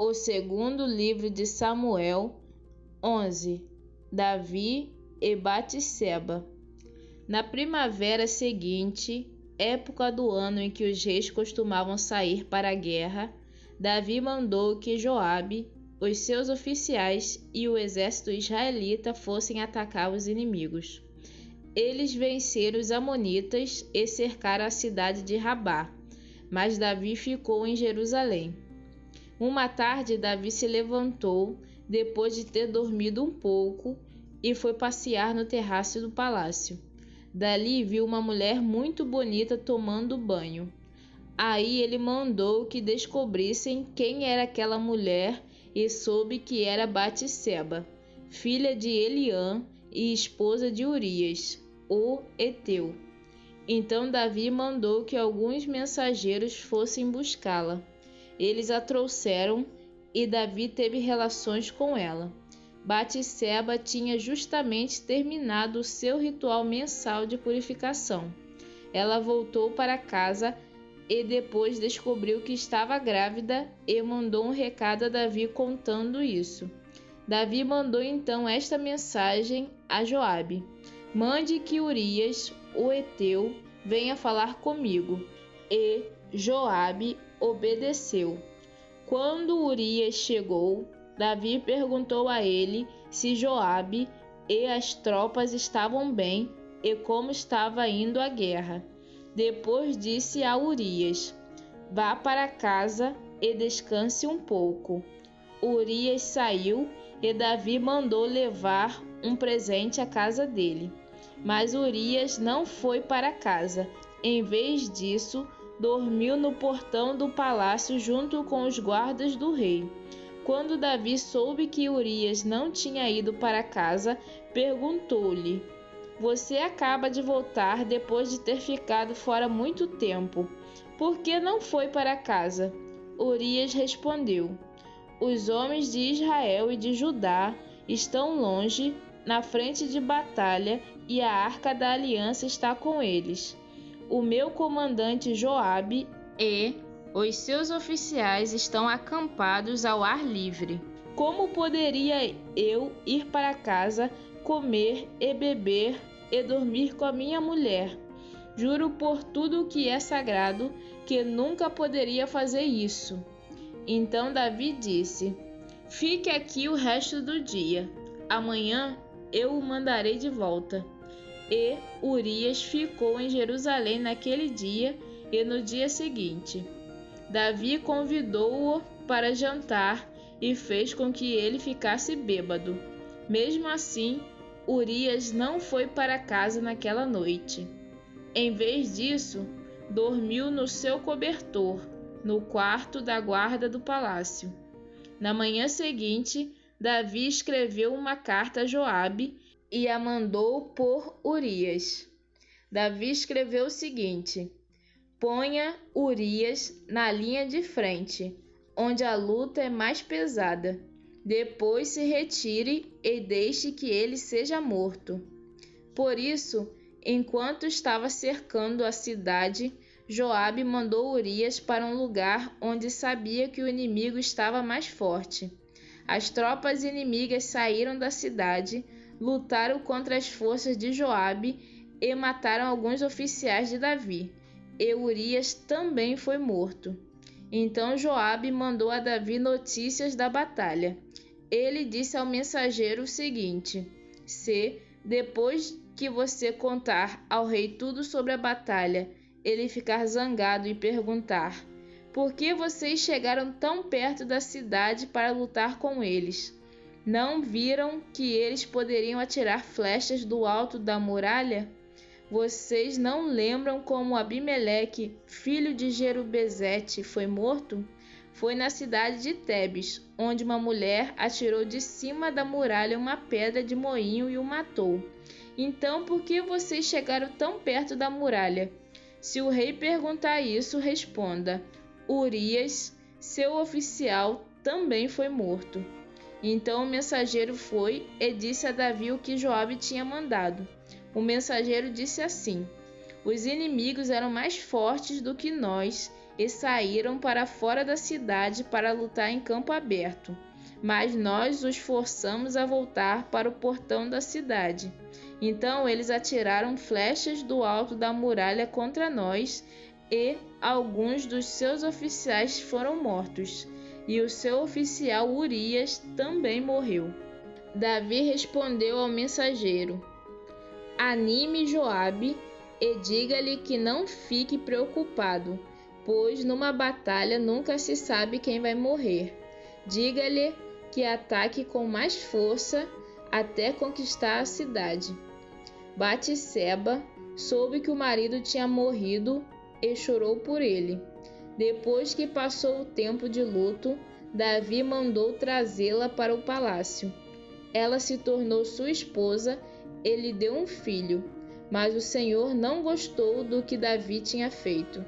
O segundo livro de Samuel 11. Davi e Batseba. Na primavera seguinte, época do ano em que os reis costumavam sair para a guerra, Davi mandou que Joabe, os seus oficiais e o exército israelita fossem atacar os inimigos. Eles venceram os amonitas e cercaram a cidade de Rabá, mas Davi ficou em Jerusalém. Uma tarde, Davi se levantou, depois de ter dormido um pouco, e foi passear no terraço do palácio. Dali viu uma mulher muito bonita tomando banho. Aí ele mandou que descobrissem quem era aquela mulher e soube que era Batseba, filha de Eliã e esposa de Urias, o heteu. Então Davi mandou que alguns mensageiros fossem buscá-la. Eles a trouxeram e Davi teve relações com ela. Batseba tinha justamente terminado o seu ritual mensal de purificação. Ela voltou para casa e depois descobriu que estava grávida e mandou um recado a Davi contando isso. Davi mandou então esta mensagem a Joabe: mande que Urias, o heteu, venha falar comigo. E Joabe obedeceu. Quando Urias chegou, Davi perguntou a ele se Joabe e as tropas estavam bem e como estava indo a guerra. Depois disse a Urias: vá para casa e descanse um pouco. Urias saiu e Davi mandou levar um presente à casa dele. Mas Urias não foi para casa. Em vez disso, dormiu no portão do palácio junto com os guardas do rei. Quando Davi soube que Urias não tinha ido para casa, perguntou-lhe: você acaba de voltar depois de ter ficado fora muito tempo. Por que não foi para casa? Urias respondeu: os homens de Israel e de Judá estão longe, na frente de batalha, e a arca da aliança está com eles. O meu comandante Joabe e os seus oficiais estão acampados ao ar livre. Como poderia eu ir para casa, comer e beber e dormir com a minha mulher? Juro por tudo que é sagrado que nunca poderia fazer isso. Então Davi disse: fique aqui o resto do dia. Amanhã eu o mandarei de volta. E Urias ficou em Jerusalém naquele dia e no dia seguinte. Davi convidou-o para jantar e fez com que ele ficasse bêbado. Mesmo assim, Urias não foi para casa naquela noite. Em vez disso, dormiu no seu cobertor, no quarto da guarda do palácio. Na manhã seguinte, Davi escreveu uma carta a Joabe e a mandou por Urias. Davi escreveu o seguinte: ponha Urias na linha de frente, onde a luta é mais pesada. Depois se retire e deixe que ele seja morto. Por isso, enquanto estava cercando a cidade, Joabe mandou Urias para um lugar onde sabia que o inimigo estava mais forte. As tropas inimigas saíram da cidade, lutaram contra as forças de Joabe e mataram alguns oficiais de Davi. E Urias também foi morto. Então Joabe mandou a Davi notícias da batalha. Ele disse ao mensageiro o seguinte: se, depois que você contar ao rei tudo sobre a batalha, ele ficar zangado e perguntar: por que vocês chegaram tão perto da cidade para lutar com eles? Não viram que eles poderiam atirar flechas do alto da muralha? Vocês não lembram como Abimeleque, filho de Jerubezete, foi morto? Foi na cidade de Tebes, onde uma mulher atirou de cima da muralha uma pedra de moinho e o matou. Então, por que vocês chegaram tão perto da muralha? Se o rei perguntar isso, responda: Urias, seu oficial, também foi morto. Então o mensageiro foi e disse a Davi o que Joabe tinha mandado. O mensageiro disse assim: os inimigos eram mais fortes do que nós e saíram para fora da cidade para lutar em campo aberto. Mas nós os forçamos a voltar para o portão da cidade. Então eles atiraram flechas do alto da muralha contra nós, e alguns dos seus oficiais foram mortos, e o seu oficial Urias também morreu. Davi respondeu ao mensageiro: Anime Joabe e diga-lhe que não fique preocupado, pois numa batalha nunca se sabe quem vai morrer. Diga-lhe que ataque com mais força até conquistar a cidade. Batseba soube que o marido tinha morrido e chorou por ele. Depois que passou o tempo de luto, Davi mandou trazê-la para o palácio. Ela se tornou sua esposa e lhe deu um filho, mas o Senhor não gostou do que Davi tinha feito.